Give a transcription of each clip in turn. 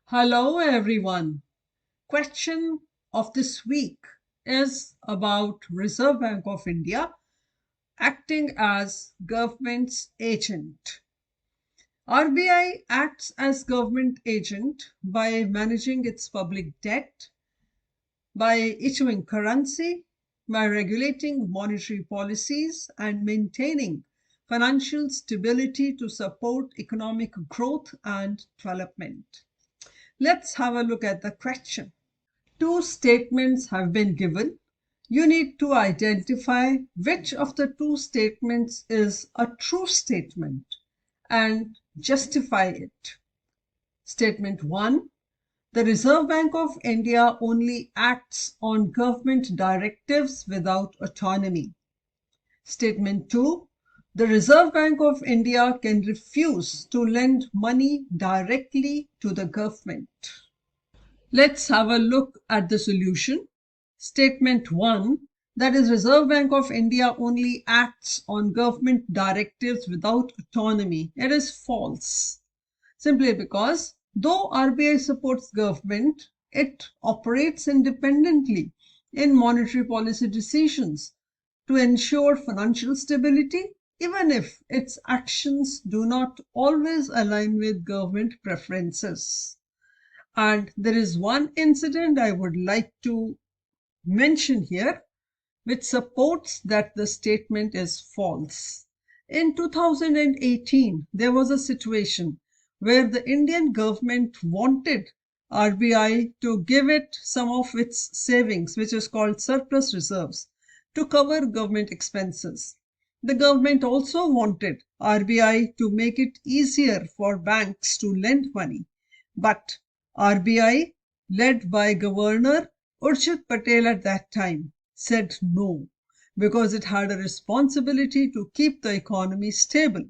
Hello everyone. Question of this week is about Reserve Bank of India acting as government's agent. RBI acts as government agent by managing its public debt, by issuing currency, by regulating monetary policies and maintaining financial stability to support economic growth and development. Let's have a look at the question. Two statements have been given. You need to identify which of the two statements is a true statement and justify it. Statement 1. The Reserve Bank of India only acts on government directives without autonomy. Statement 2. The Reserve Bank of India can refuse to lend money directly to the government. Let's have a look at the solution. Statement 1, that is Reserve Bank of India only acts on government directives without autonomy. It is false. Simply because though RBI supports government, it operates independently in monetary policy decisions to ensure financial stability, even if its actions do not always align with government preferences. And there is one incident I would like to mention here which supports that the statement is false. In 2018, there was a situation where the Indian government wanted RBI to give it some of its savings, which is called surplus reserves, to cover government expenses. The government also wanted RBI to make it easier for banks to lend money, but RBI, led by Governor Urjit Patel at that time, said no, because it had a responsibility to keep the economy stable.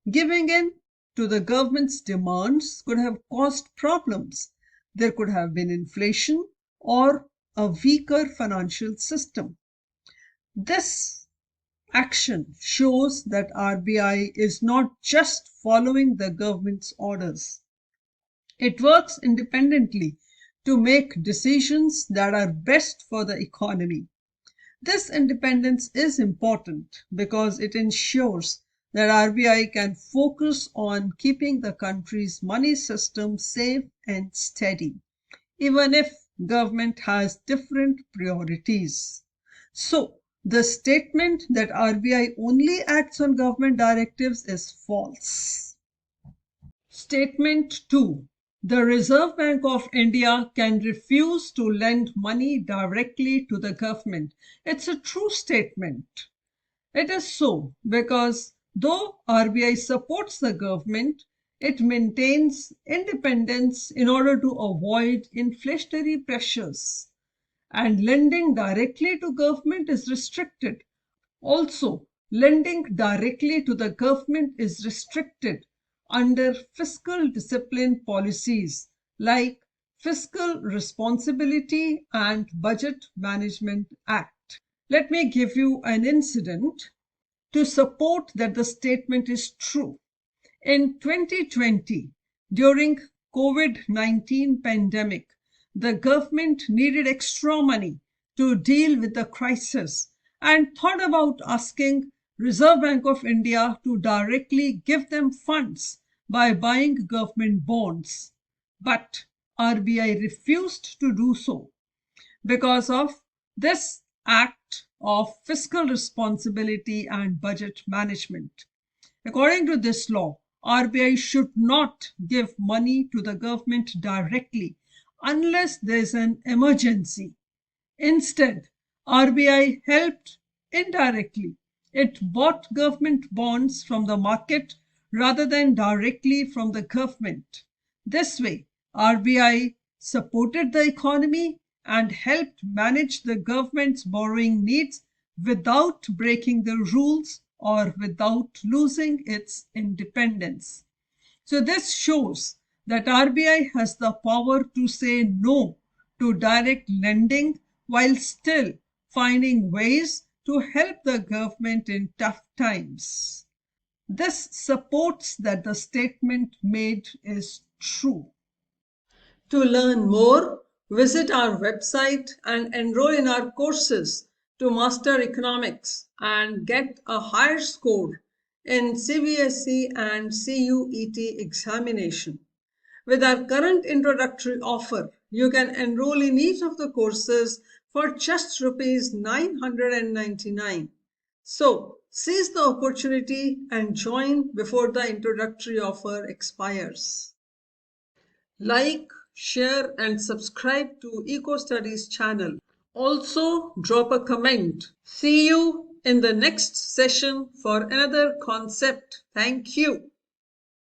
Giving in to the government's demands could have caused problems. There could have been inflation or a weaker financial system. This action shows that RBI is not just following the government's orders. It works independently to make decisions that are best for the economy. This independence is important because it ensures that RBI can focus on keeping the country's money system safe and steady, even if government has different priorities. So, the statement that RBI only acts on government directives is false. Statement 2. The Reserve Bank of India can refuse to lend money directly to the government. It's a true statement. It is so because though RBI supports the government, it maintains independence in order to avoid inflationary pressures. And lending directly to government is restricted. Also, lending directly to the government is restricted under fiscal discipline policies like Fiscal Responsibility and Budget Management Act. Let me give you an incident to support that the statement is true. In 2020, during COVID-19 pandemic, the government needed extra money to deal with the crisis and thought about asking Reserve Bank of India to directly give them funds by buying government bonds. But RBI refused to do so because of this act of fiscal responsibility and budget management. According to this law, RBI should not give money to the government directly unless there is an emergency. Instead, RBI helped indirectly. It bought government bonds from the market rather than directly from the government. This way, RBI supported the economy and helped manage the government's borrowing needs without breaking the rules or without losing its independence. So this shows that RBI has the power to say no to direct lending while still finding ways to help the government in tough times. This supports that the statement made is true. To learn more, visit our website and enroll in our courses to master economics and get a higher score in CBSE and CUET examination. With our current introductory offer, you can enroll in each of the courses for just rupees 999. So, seize the opportunity and join before the introductory offer expires. Like, share and subscribe to EcoStudies channel. Also, drop a comment. See you in the next session for another concept. Thank you.